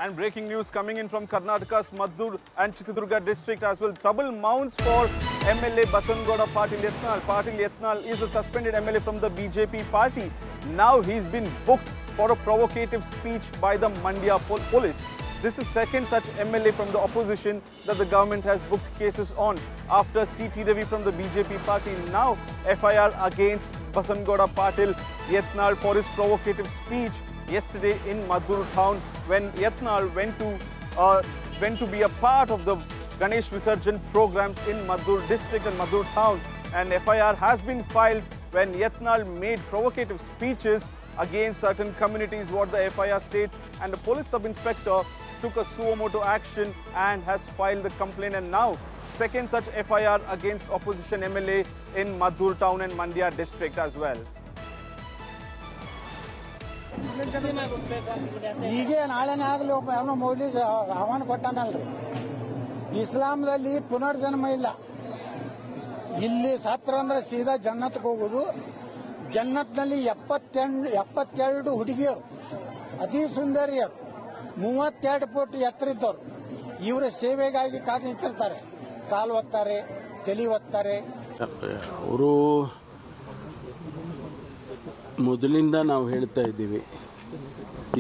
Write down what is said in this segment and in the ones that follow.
And breaking news coming in from Karnataka's Maddur and Chitradurga district as well. Trouble mounts for MLA Basangauda Patil Yetnal. Patil Yetnal is a suspended MLA from the BJP party. Now he's been booked for a provocative speech by the Mandya police. This is second such MLA from the opposition that the government has booked cases on. After C.T. Ravi from the BJP party, now FIR against Basangauda Patil Yetnal for his provocative speech yesterday in Maddur town when Yetnal went to be a part of the Ganesh Visarjan programs in Maddur district and Maddur town. And FIR has been filed when Yetnal made provocative speeches against certain communities, what the FIR states, and the police sub-inspector took a suo motu action and has filed the complaint. And now second such FIR against opposition MLA in Maddur town and Mandya district as well. ಹೀಗೆ ನಾಳೆನೇ ಆಗಲಿ ಒಬ್ಬ ಅವನು ಮೌಲ್ಯ ಆಹ್ವಾನ ಕೊಟ್ಟಾನಲ್ರಿ. ಇಸ್ಲಾಂದಲ್ಲಿ ಪುನರ್ಜನ್ಮ ಇಲ್ಲ. ಇಲ್ಲಿ ಸತ್ರ ಅಂದ್ರೆ ಸೀದಾ ಜನ್ನತ್ಗೆ ಹೋಗುದು. ಜನ್ನತ್ನಲ್ಲಿ 72 ಹುಡುಗಿಯರು ಅತಿ ಸುಂದರಿಯರು 32 ಫುಟ್ ಎತ್ತರ ಇದ್ದವರು ಇವರ ಸೇವೆಗಾಗಿ ಕಾದು ನಿಂತಿರ್ತಾರೆ. ಕಾಲು ಒತ್ತಾರೆ, ತಲೆ ಒತ್ತಾರೆ. ಅವರು ಮೊದಲಿಂದ ನಾವು ಹೇಳ್ತಾ ಇದ್ದೀವಿ,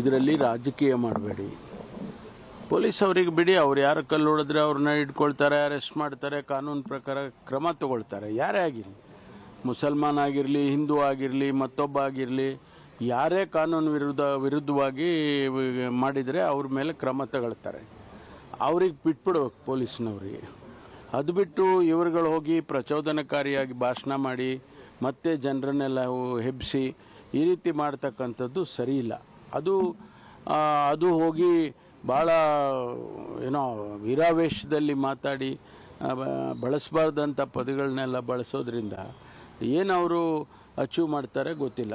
ಇದರಲ್ಲಿ ರಾಜಕೀಯ ಮಾಡಬೇಡಿ. ಪೊಲೀಸ್ ಅವರಿಗೆ ಬಿಡಿ, ಅವ್ರು ಯಾರು ಕಲ್ಲು ಹೊಡೆದ್ರೆ ಅವ್ರನ್ನ ಹಿಡ್ಕೊಳ್ತಾರೆ, ಅರೆಸ್ಟ್ ಮಾಡ್ತಾರೆ, ಕಾನೂನು ಪ್ರಕಾರ ಕ್ರಮ ತಗೊಳ್ತಾರೆ. ಯಾರೇ ಆಗಿರಲಿ, ಮುಸಲ್ಮಾನ್ ಆಗಿರಲಿ, ಹಿಂದೂ ಆಗಿರಲಿ, ಮತ್ತೊಬ್ಬ ಆಗಿರಲಿ, ಯಾರೇ ಕಾನೂನು ವಿರುದ್ಧವಾಗಿ ಮಾಡಿದರೆ ಅವ್ರ ಮೇಲೆ ಕ್ರಮ ತಗೊಳ್ತಾರೆ. ಅವ್ರಿಗೆ ಬಿಟ್ಬಿಡ್ಬೇಕು ಪೊಲೀಸ್ನವ್ರಿಗೆ. ಅದು ಬಿಟ್ಟು ಇವರುಗಳು ಹೋಗಿ ಪ್ರಚೋದನಕಾರಿಯಾಗಿ ಭಾಷಣ ಮಾಡಿ ಮತ್ತೆ ಜನರನ್ನೆಲ್ಲ ಹೆಬ್ಬಿಸಿ ಈ ರೀತಿ ಮಾಡ್ತಕ್ಕಂಥದ್ದು ಸರಿ ಇಲ್ಲ. ಅದು ಹೋಗಿ ಭಾಳ ಏನೋ ವೀರಾವೇಶದಲ್ಲಿ ಮಾತಾಡಿ ಬಳಸಬಾರ್ದಂಥ ಪದಗಳನ್ನೆಲ್ಲ ಬಳಸೋದ್ರಿಂದ ಏನು ಅವರು ಅಚೀವ್ ಮಾಡ್ತಾರೆ ಗೊತ್ತಿಲ್ಲ.